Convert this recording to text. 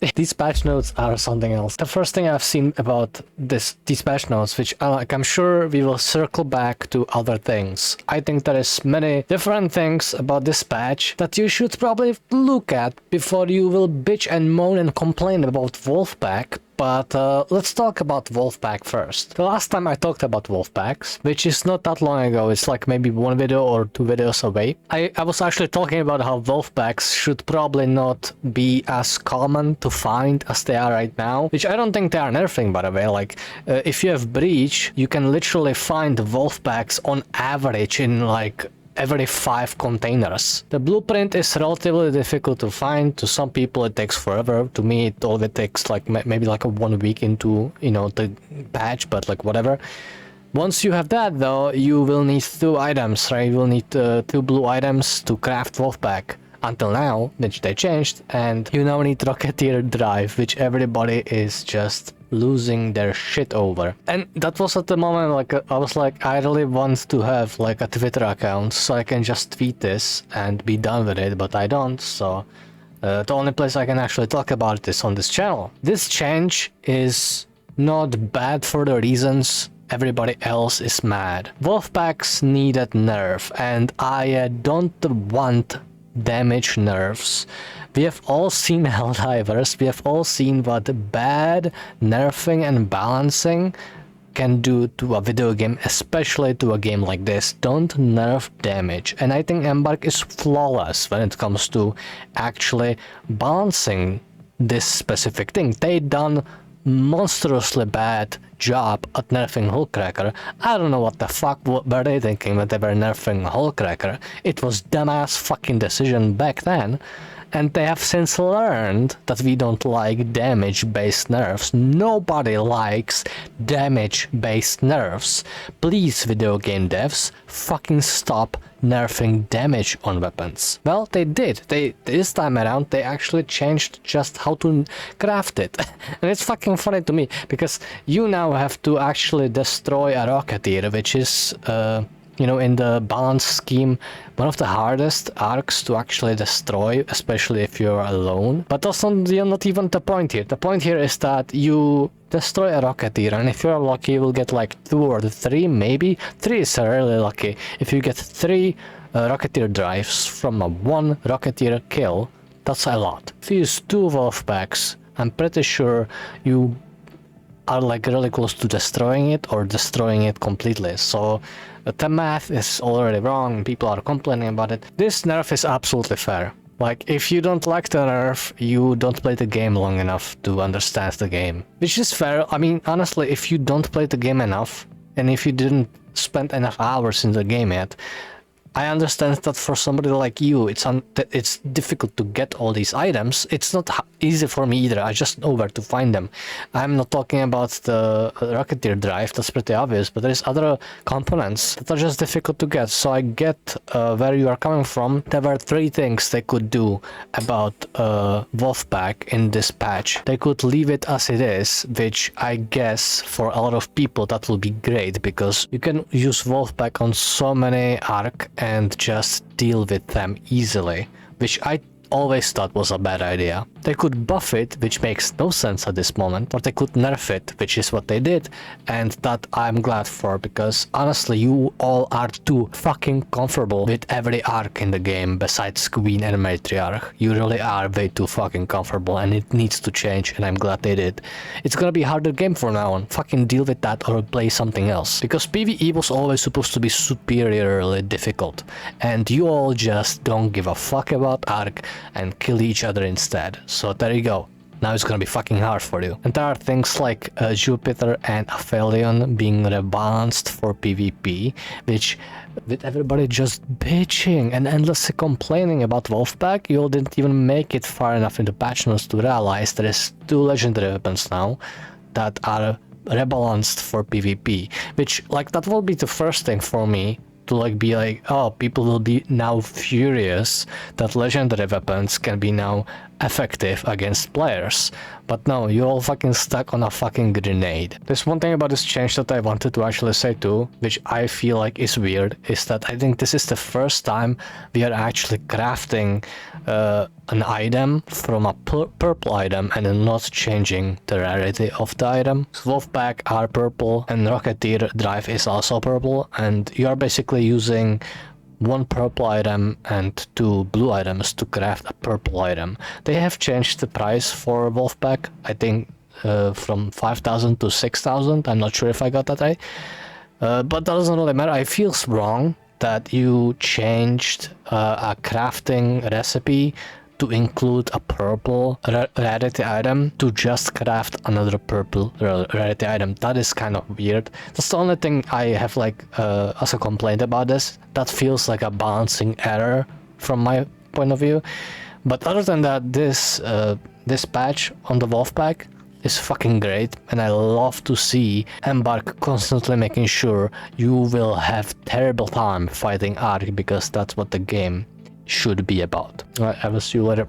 These patch notes are something else. The first thing I've seen about these patch notes, which I'm sure we will circle back to other things. I think there is many different things about this patch that you should probably look at before you will bitch and moan and complain about WOLFPACK. But let's talk about WOLFPACK first. The last time I talked about WOLFPACKs, which is not that long ago, it's like maybe 1 video or 2 videos away, I was actually talking about how WOLFPACKs should probably not be as common to find as they are right now, which I don't think they are nerfing, by the way. Like, if you have Breach, you can literally find WOLFPACKs on average in like every 5 containers. The blueprint is relatively difficult to find. To some people it takes forever. To me it only takes like maybe like a 1 week into, you know, the patch, but like whatever. Once you have that though, you will need 2 items, right? You will need 2 blue items to craft WOLFPACK. Until now, which they changed, and you now need Rocketeer Drive, which everybody is just losing their shit over. And that was at the moment like I was like, I really want to have like a Twitter account so I can just tweet this and be done with it, but I don't. So the only place I can actually talk about it is on this channel. This change is not bad for the reasons everybody else is mad. WOLFPACKs needed nerf, and I don't want damage nerfs. We have all seen Helldivers, we have all seen what bad nerfing and balancing can do to a video game, especially to a game like this. Don't nerf damage, and I think EMBARK is flawless when it comes to actually balancing this specific thing. They done monstrously bad job at nerfing Hullcracker. I don't know what the fuck were they thinking when they were nerfing Hullcracker. It was dumbass fucking decision back then, and they have since learned that we don't like damage-based nerfs. Nobody likes damage-based nerfs. Please, video game devs, fucking stop nerfing damage on weapons. Well, they did. This time around, they actually changed just how to craft it. And it's fucking funny to me, because you now have to actually destroy a Rocketeer, which is, you know, in the balance scheme, one of the hardest arcs to actually destroy, especially if you're alone. But that's not even the point here. The point here is that you destroy a Rocketeer, and if you're lucky, you will get like 2 or 3, maybe. 3 is really lucky. If you get 3 Rocketeer drives from a 1 Rocketeer kill, that's a lot. If you use 2 WOLFPACKs, I'm pretty sure you are like really close to destroying it or destroying it completely. So the math is already wrong, people are complaining about it. This nerf is absolutely fair. Like, if you don't like the nerf, you don't play the game long enough to understand the game. Which is fair. I mean, honestly, if you don't play the game enough, and if you didn't spend enough hours in the game yet, I understand that for somebody like you, it's difficult to get all these items. It's not easy for me either. I just know where to find them. I'm not talking about the Rocketeer drive, that's pretty obvious, but there's other components that are just difficult to get. So I get where you are coming from. There were 3 things they could do about WOLFPACK in this patch. They could leave it as it is, which I guess for a lot of people that will be great, because you can use WOLFPACK on so many arc and just deal with them easily, which I always thought was a bad idea. They could buff it, which makes no sense at this moment, or they could nerf it, which is what they did, and that I'm glad for, because honestly, you all are too fucking comfortable with every arc in the game besides Queen and Matriarch. You really are way too fucking comfortable, and it needs to change, and I'm glad they did. It's gonna be a harder game from now on. Fucking deal with that or play something else, because PvE was always supposed to be superiorly difficult, and you all just don't give a fuck about arc and kill each other instead. So there you go. Now it's gonna be fucking hard for you. And there are things like Jupiter and Aphelion being rebalanced for PvP, which, with everybody just bitching and endlessly complaining about WOLFPACK, you all didn't even make it far enough into patch notes to realize there is 2 legendary weapons now that are rebalanced for PvP, which, like, that will be the first thing for me to like be like, oh, people will be now furious that legendary weapons can be now effective against players. But no, you're all fucking stuck on a fucking grenade. There's one thing about this change that I wanted to actually say too, which I feel like is weird, is that I think this is the first time we are actually crafting an item from a purple item and then not changing the rarity of the item. WOLFPACK are purple and Rocketeer Drive is also purple, and you are basically using one purple item and two blue items to craft a purple item. They have changed the price for WOLFPACK, I think from 5,000 to 6,000. I'm not sure if I got that right. But that doesn't really matter. I feel wrong that you changed a crafting recipe to include a purple rarity item to just craft another purple rarity item. That is kind of weird. That's the only thing I have like as a complaint about this. That feels like a balancing error from my point of view. But other than that, this patch on the WOLFPACK is fucking great, and I love to see EMBARK constantly making sure you will have terrible time fighting ARC, because that's what the game should be about. Alright, I will see you later.